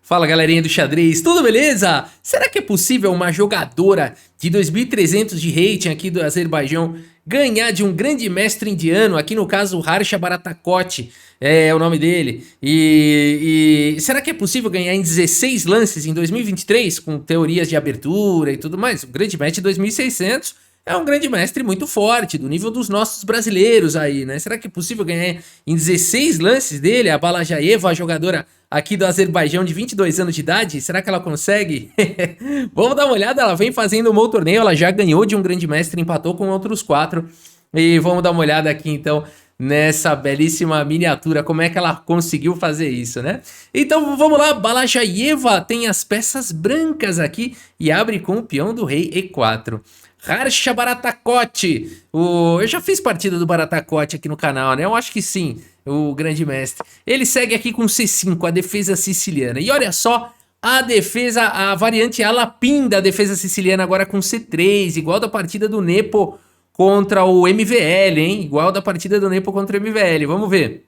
Fala galerinha do xadrez, tudo beleza? Será que é possível uma jogadora de 2.300 de rating aqui do Azerbaijão ganhar de um grande mestre indiano, aqui no caso Harsha Baratakot, é o nome dele, e será que é possível ganhar em 16 lances em 2023 com teorias de abertura e tudo mais? O grande mestre 2600 é um grande mestre muito forte, do nível dos nossos brasileiros aí, né? Será que é possível ganhar em 16 lances dele? A Balajaeva, a jogadora aqui do Azerbaijão de 22 anos de idade, será que ela consegue? Vamos dar uma olhada, ela vem fazendo um bom torneio, ela já ganhou de um grande mestre, empatou com outros 4. E vamos dar uma olhada aqui então nessa belíssima miniatura, como é que ela conseguiu fazer isso, né? Então vamos lá, Balajaeva tem as peças brancas aqui e abre com o peão do rei E4. Harsha Baratakot, eu já fiz partida do Baratakot aqui no canal, né? Eu acho que sim, o grande mestre. Ele segue aqui com C5, a defesa siciliana. E olha só, a defesa, a variante Alapim da defesa siciliana agora com C3, igual da partida do Nepo contra o MVL, hein? Igual da partida do Nepo contra o MVL, vamos ver.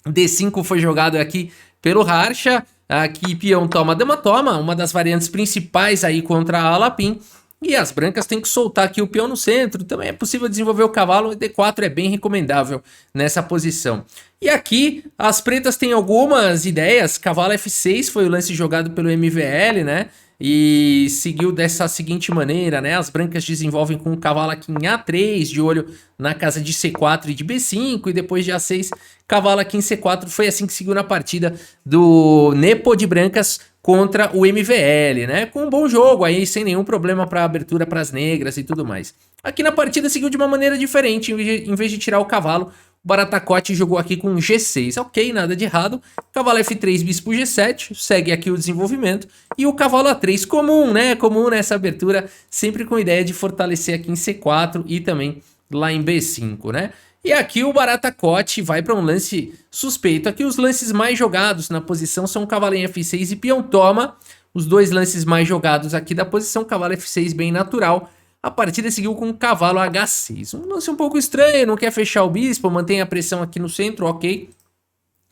D5 foi jogado aqui pelo Harsha, aqui peão toma, dama toma, uma das variantes principais aí contra a Alapim. E as brancas têm que soltar aqui o peão no centro, também é possível desenvolver o cavalo, D4 é bem recomendável nessa posição. E aqui as pretas têm algumas ideias, cavalo F6 foi o lance jogado pelo MVL, né? E seguiu dessa seguinte maneira, né? As brancas desenvolvem com o cavalo aqui em A3, de olho na casa de C4 e de B5, e depois de A6, cavalo aqui em C4, foi assim que seguiu na partida do Nepo de brancas contra o MVL, né? Com um bom jogo aí, sem nenhum problema para abertura para as negras e tudo mais. Aqui na partida seguiu de uma maneira diferente, em vez de tirar o cavalo, o Baratakot jogou aqui com G6, ok, nada de errado. Cavalo F3, bispo G7, segue aqui o desenvolvimento. E o cavalo A3, comum, né? Comum nessa abertura, sempre com ideia de fortalecer aqui em C4 e também lá em B5, né? E aqui o Baratakot vai para um lance suspeito. Aqui os lances mais jogados na posição são cavalo em F6 e peão toma. Os dois lances mais jogados aqui da posição, cavalo F6 bem natural. A partida seguiu com cavalo H6. Um lance um pouco estranho, não quer fechar o bispo, mantém a pressão aqui no centro, ok.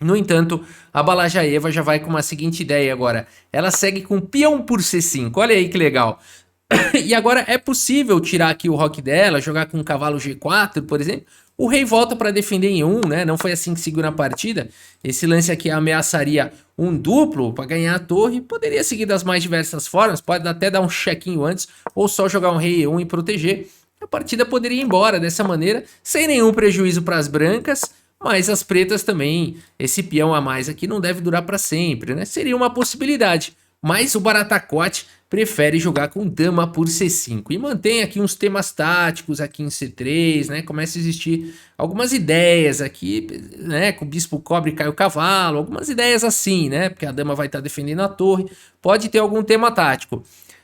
No entanto, a Balajaeva já vai com uma seguinte ideia agora. Ela segue com peão por C5, olha aí que legal. E agora é possível tirar aqui o roque dela, jogar com o cavalo G4, por exemplo. O rei volta para defender em 1, né? Não foi assim que seguiu na partida. Esse lance aqui ameaçaria um duplo para ganhar a torre. Poderia seguir das mais diversas formas. Pode até dar um chequinho antes ou só jogar um rei E1 e proteger. A partida poderia ir embora dessa maneira, sem nenhum prejuízo para as brancas. Mas as pretas também, esse peão a mais aqui não deve durar para sempre, né? Seria uma possibilidade. Mas o Baratakot prefere jogar com dama por C5 e mantém aqui uns temas táticos aqui em C3, né? Começa a existir algumas ideias aqui, né? Com o bispo cobre cai o cavalo, algumas ideias assim, né? Porque a dama vai estar defendendo a torre, pode ter algum tema tático.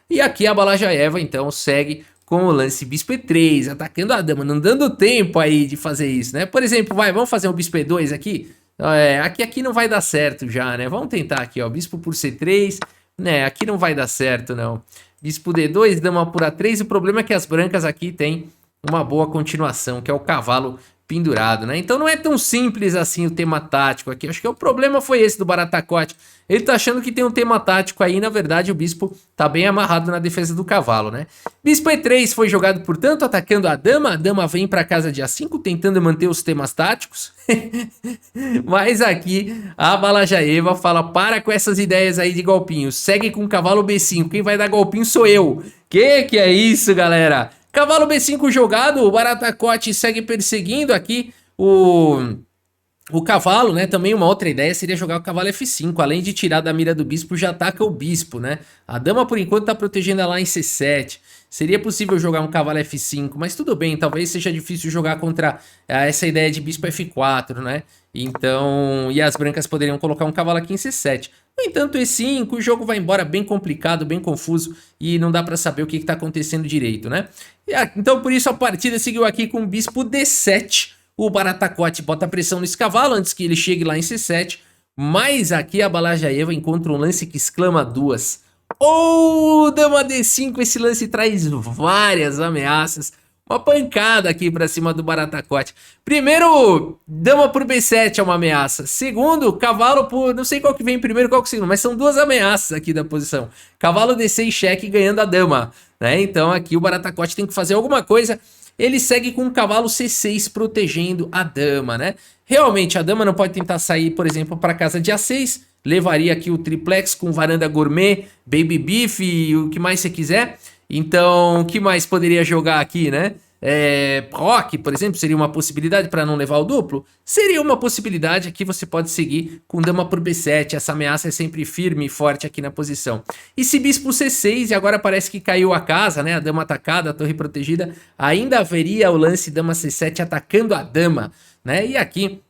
E aqui a Balajaeva então segue com o lance bispo E3, atacando a dama, não dando tempo aí de fazer isso, né? Por exemplo, vamos fazer um bispo E2 aqui? Aqui não vai dar certo já, né? Vamos tentar aqui, ó, bispo por C3... né, aqui não vai dar certo, não. Bispo D2, dama por A3. O problema é que as brancas aqui têm uma boa continuação, que é o cavalo pendurado, né? Então não é tão simples assim o tema tático aqui. Acho que o problema foi esse do Baratakot. Ele tá achando que tem um tema tático aí, na verdade o bispo tá bem amarrado na defesa do cavalo, né? Bispo E3 foi jogado, portanto, atacando a dama vem para casa de A5, tentando manter os temas táticos. Mas aqui a Balajaeva fala, para com essas ideias aí de golpinho, segue com o cavalo B5, quem vai dar golpinho sou eu. Que é isso, galera? Cavalo B5 jogado, o Baratakot segue perseguindo aqui o cavalo, né? Também uma outra ideia seria jogar o cavalo F5, além de tirar da mira do bispo, já ataca o bispo, né? A dama por enquanto tá protegendo ela em C7. Seria possível jogar um cavalo F5, mas tudo bem, talvez seja difícil jogar contra essa ideia de bispo F4, né? Então, e as brancas poderiam colocar um cavalo aqui em C7. No entanto, E5, o jogo vai embora bem complicado, bem confuso, e não dá pra saber o que tá acontecendo direito, né? Então, por isso, a partida seguiu aqui com o bispo D7. O Baratakot bota pressão nesse cavalo antes que ele chegue lá em C7, mas aqui a Balajaeva encontra um lance que exclama duas. Dama D5, esse lance traz várias ameaças, uma pancada aqui pra cima do Baratacote. Primeiro, dama por B7 é uma ameaça. Segundo, cavalo por... Não sei qual que vem primeiro, qual que segundo, mas são duas ameaças aqui da posição. Cavalo D6 cheque ganhando a dama, né? Então aqui o Baratacote tem que fazer alguma coisa. Ele segue com o cavalo C6 protegendo a dama, né? Realmente, a dama não pode tentar sair, por exemplo, para casa de A6. Levaria aqui o triplex com varanda gourmet, baby beef e o que mais você quiser. Então, o que mais poderia jogar aqui, né? Rock, por exemplo, seria uma possibilidade para não levar o duplo? Seria uma possibilidade. Aqui você pode seguir com dama por B7. Essa ameaça é sempre firme e forte aqui na posição. E se bispo C6, e agora parece que caiu a casa, né? A dama atacada, a torre protegida. Ainda haveria o lance dama C7 atacando a dama, né? E aqui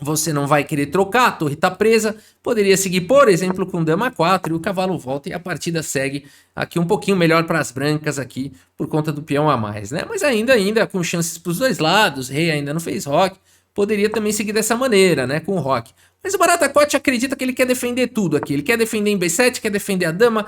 você não vai querer trocar, a torre tá presa, poderia seguir, por exemplo, com dama 4 e o cavalo volta e a partida segue aqui um pouquinho melhor para as brancas aqui, por conta do peão a mais, né? Mas ainda com chances para os dois lados, rei ainda não fez roque, poderia também seguir dessa maneira, né, com o roque. Mas o Baratacote acredita que ele quer defender tudo aqui, ele quer defender em B7, quer defender a dama,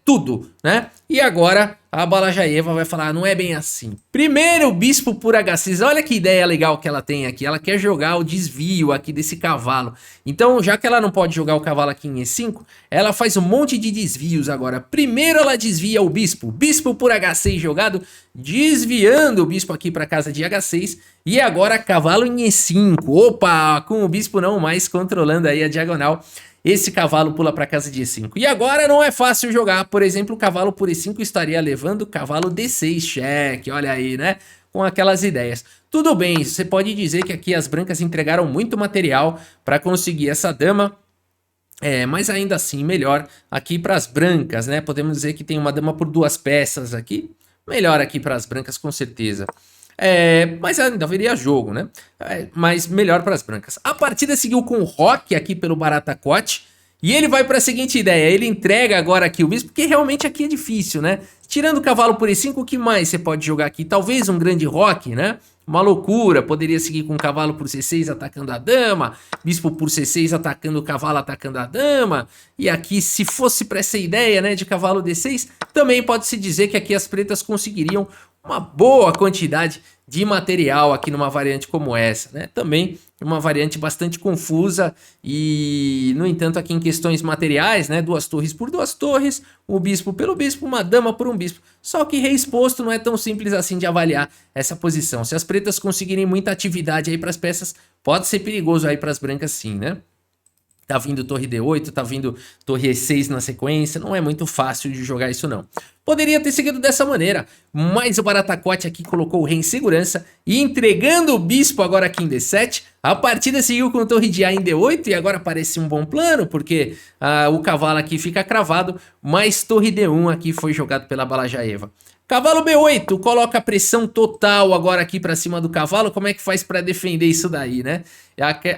tudo, né? E agora a Balajaeva vai falar, não é bem assim. Primeiro o bispo por H6, olha que ideia legal que ela tem aqui, ela quer jogar o desvio aqui desse cavalo. Então, já que ela não pode jogar o cavalo aqui em E5, ela faz um monte de desvios agora. Primeiro ela desvia o bispo por H6 jogado, desviando o bispo aqui para casa de H6, e agora cavalo em E5, opa, com o bispo não mais controlando aí a diagonal. Esse cavalo pula para casa de E5. E agora não é fácil jogar. Por exemplo, o cavalo por E5 estaria levando o cavalo D6 cheque. Olha aí, né? Com aquelas ideias. Tudo bem, você pode dizer que aqui as brancas entregaram muito material para conseguir essa dama. Mas ainda assim, melhor aqui para as brancas, né? Podemos dizer que tem uma dama por duas peças aqui. Melhor aqui para as brancas, com certeza. Mas ainda haveria jogo, né? Mas melhor para as brancas. A partida seguiu com o roque aqui pelo Baratacote. E ele vai para a seguinte ideia. Ele entrega agora aqui o bispo, porque realmente aqui é difícil, né? Tirando o cavalo por E5, o que mais você pode jogar aqui? Talvez um grande roque, né? Uma loucura. Poderia seguir com o cavalo por C6 atacando a dama. Bispo por C6 atacando o cavalo, atacando a dama. E aqui, se fosse para essa ideia, né, de cavalo D6, também pode-se dizer que aqui as pretas conseguiriam uma boa quantidade de material aqui numa variante como essa, né? Também uma variante bastante confusa e, no entanto, aqui em questões materiais, né? Duas torres por duas torres, o bispo pelo bispo, uma dama por um bispo. Só que rei exposto não é tão simples assim de avaliar essa posição. Se as pretas conseguirem muita atividade aí para as peças, pode ser perigoso aí para as brancas sim, né? Tá vindo torre D8, tá vindo torre E6 na sequência, não é muito fácil de jogar isso não. Poderia ter seguido dessa maneira, mas o Baratacote aqui colocou o rei em segurança e entregando o bispo agora aqui em D7, a partida seguiu com torre de A em D8 e agora parece um bom plano, porque o cavalo aqui fica cravado, mas torre D1 aqui foi jogado pela Balajaeva. Cavalo B8, coloca a pressão total agora aqui pra cima do cavalo, como é que faz pra defender isso daí, né?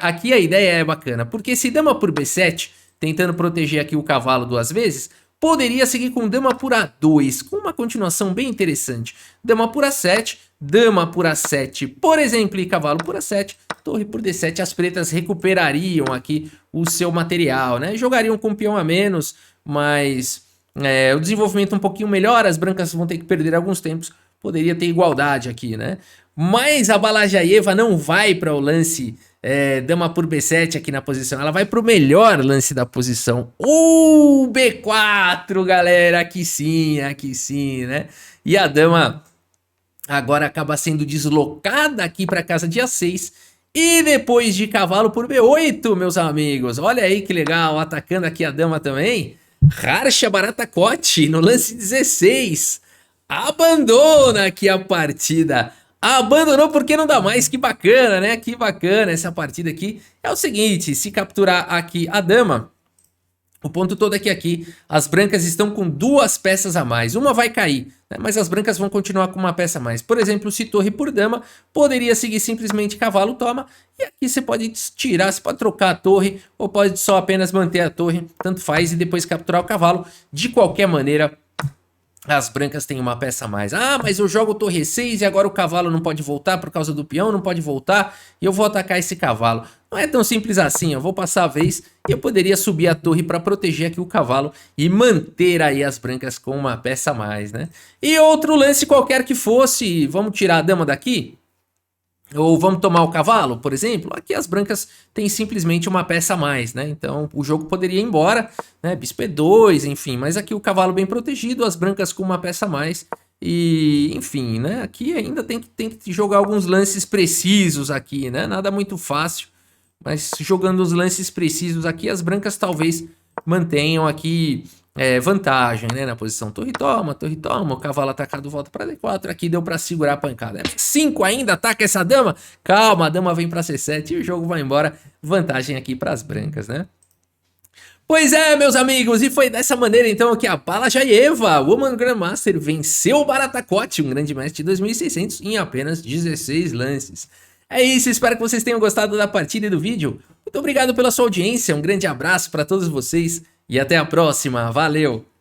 Aqui a ideia é bacana, porque se dama por B7, tentando proteger aqui o cavalo duas vezes, poderia seguir com dama por A2, com uma continuação bem interessante. Dama por A7, dama por A7, por exemplo, e cavalo por A7, torre por D7, as pretas recuperariam aqui o seu material, né? Jogariam com peão a menos, mas... o desenvolvimento um pouquinho melhor, as brancas vão ter que perder alguns tempos, poderia ter igualdade aqui, né? Mas a Balajaeva não vai para o lance dama por B7 aqui na posição, ela vai para o melhor lance da posição, o B4, galera, aqui sim, né? E a dama agora acaba sendo deslocada aqui para casa de A6, e depois de cavalo por B8, meus amigos, olha aí que legal, atacando aqui a dama também. Harsha Baratacote no lance 16 abandona aqui a partida, abandonou porque não dá mais, que bacana, né? Que bacana essa partida aqui. É o seguinte, se capturar aqui a dama, o ponto todo é que aqui as brancas estão com duas peças a mais, uma vai cair, né? Mas as brancas vão continuar com uma peça a mais. Por exemplo, se torre por dama, poderia seguir simplesmente cavalo toma, e aqui você pode tirar, você pode trocar a torre, ou pode só apenas manter a torre, tanto faz, e depois capturar o cavalo. De qualquer maneira, as brancas têm uma peça a mais. Ah, mas eu jogo torre 6 e agora o cavalo não pode voltar por causa do peão, não pode voltar e eu vou atacar esse cavalo. Não é tão simples assim, eu vou passar a vez e eu poderia subir a torre para proteger aqui o cavalo e manter aí as brancas com uma peça a mais, né? E outro lance qualquer que fosse, vamos tirar a dama daqui? Ou vamos tomar o cavalo, por exemplo? Aqui as brancas têm simplesmente uma peça a mais, né? Então o jogo poderia ir embora, né? Bispo E2, enfim. Mas aqui o cavalo bem protegido, as brancas com uma peça a mais. E, enfim, né? Aqui ainda tem que jogar alguns lances precisos aqui, né? Nada muito fácil. Mas jogando os lances precisos aqui, as brancas talvez mantenham aqui vantagem, né? Na posição torre toma, o cavalo atacado volta para D4, aqui deu para segurar a pancada. 5 ainda, ataca essa dama? Calma, a dama vem para C7 e o jogo vai embora. Vantagem aqui para as brancas, né? Pois é, meus amigos, e foi dessa maneira então que a Balajaeva, Woman Grandmaster, venceu o Baratakot, um grande mestre de 2600, em apenas 16 lances. É isso, espero que vocês tenham gostado da partida e do vídeo. Muito obrigado pela sua audiência, um grande abraço para todos vocês e até a próxima, valeu!